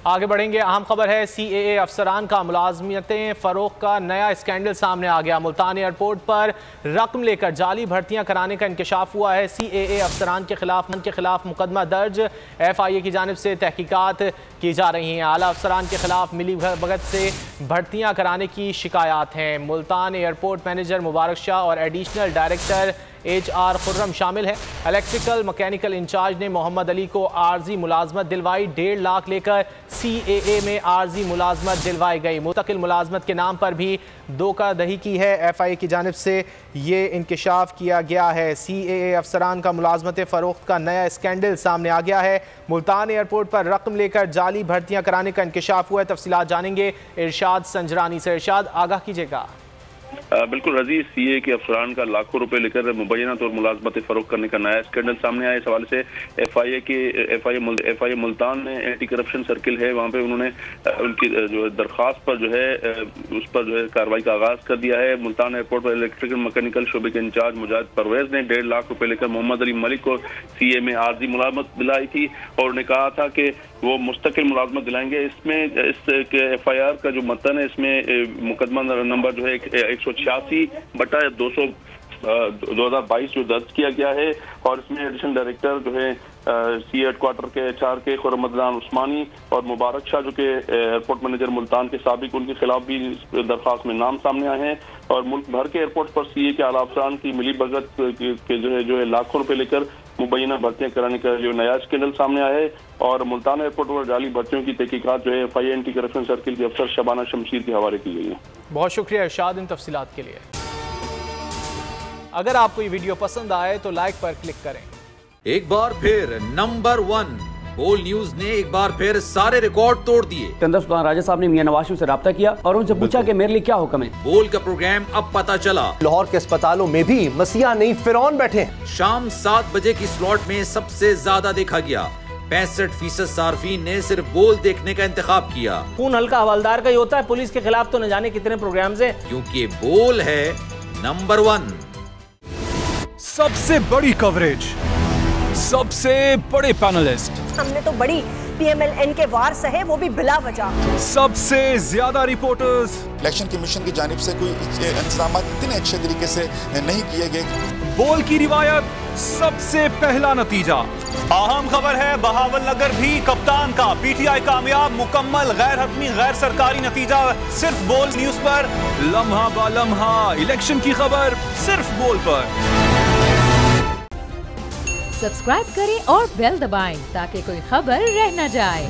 आगे बढ़ेंगे। अहम खबर है CAA अफसरान का मुलाजमतें फरोख का नया स्कैंडल सामने आ गया। मुल्तान एयरपोर्ट पर रकम लेकर जाली भर्तियां कराने का इंकशाफ हुआ है। CAA अफसरान के खिलाफ मुकदमा दर्ज, FIA की जानिब से तहकीकात की जा रही हैं। आला अफसरान के खिलाफ मिली भगत से भर्तियां कराने की शिकायत हैं। मुल्तान एयरपोर्ट मैनेजर मुबारक शाह और एडिशनल डायरेक्टर HR खुर्रम शामिल है। इलेक्ट्रिकल मैकेनिकल इंचार्ज ने मोहम्मद अली को आर्जी मुलाजमत दिलवाई। 1.5 लाख लेकर CAA में आर्जी मुलाजमत दिलवाई गई। मुस्तकिल मुलाजमत के नाम पर भी धोखाधड़ी की है। FIA की जानिब से ये इंकशाफ किया गया है। CAA अफसरान का मुलाजमत फ़रोख्त का नया स्कैंडल सामने आ गया है। मुल्तान एयरपोर्ट पर रकम लेकर जाली भर्तियां कराने का इंकशाफ हुआ है। तफसीलात जानेंगे इरशाद संजरानी से। इरशाद, आगाह कीजिएगा। बिल्कुल रजी, CAA के अफसरान का लाखों रुपए लेकर मुबैना तौर मुलाजमत फरोख्त करने का नया स्कैंडल सामने आया। इस हवाले से FIA मुल्तान में एंटी करप्शन सर्किल है, वहाँ पे उन्होंने उनकी जो दरख्वास्त पर जो है उस पर जो है कार्रवाई का आगाज कर दिया है। मुल्तान एयरपोर्ट पर इलेक्ट्रिकल मैकेनिकल शोबे के इंचार्ज मुजाहिद परवेज ने 1.5 लाख रुपए लेकर मोहम्मद अली मलिक को CAA में आर्जी मुलाजमत दिलाई थी और उन्होंने कहा था कि वो मुस्तकिल मुलाजमत दिलाएंगे। इसमें इस FIR का जो मतन है, इसमें मुकदमा नंबर जो है 186/2022 जो दर्ज किया गया है और इसमें एडिशनल डायरेक्टर जो है CAA हेडक्वार्टर के HRK खुर्रम उस्मानी और मुबारक शाह जो कि एयरपोर्ट मैनेजर मुल्तान के साबिक, उनके खिलाफ भी दरख्वास्त में नाम सामने आए हैं। और मुल्क भर के एयरपोर्ट पर CAA के आला अफसरान की मिली भगत के जो है लाखों रुपए लेकर मुबैना भर्तियां कराने का जो नया स्कैंडल सामने आया है। और मुल्तान एयरपोर्ट पर जाली भर्तियों की तहकीकात जो है FIA एंटी करप्शन सर्किल के अफसर शबाना शमशीर के हवाले की गई है। बहुत शुक्रिया इरशाद इन तफसीलात के लिए। अगर आपको ये वीडियो पसंद आए तो लाइक पर क्लिक करें। एक बार फिर नंबर 1 बोल न्यूज ने एक बार फिर सारे रिकॉर्ड तोड़ दिए। सिकंदर सुल्तान राजा साहब ने मियां नवाज शरीफ से राब्ता किया और उनसे पूछा कि मेरे लिए क्या हुक्म है। बोल का प्रोग्राम अब पता चला। लाहौर के अस्पतालों में भी मसीहा नहीं फिरौन बैठे हैं। शाम 7 बजे की स्लॉट में सबसे ज्यादा देखा गया। 65% सार्फिन ने सिर्फ बोल देखने का इंतखाब किया। खून हल्का हवलदार का ही होता है, पुलिस के खिलाफ तो न जाने कितने प्रोग्राम्स हैं। क्योंकि बोल है नंबर 1। सबसे बड़ी कवरेज, सबसे बड़े पैनलिस्ट, हमने तो बड़ी PMLN के वार सहे, वो भी बिला वजह। सबसे ज्यादा रिपोर्टर्स। इलेक्शन कमीशन की जानिब से कोई इंतजाम इतने अच्छे तरीके से नहीं किए गए। बोल की रिवायत, सबसे पहला नतीजा। अहम खबर है बहावल नगर भी कप्तान का, PTI कामयाब, मुकम्मल गैर हतमी गैर सरकारी नतीजा सिर्फ बोल न्यूज पर। लम्हा बा लम्हा इलेक्शन की खबर सिर्फ बोल पर। सब्सक्राइब करें और बेल दबाएं ताकि कोई खबर रह न जाए।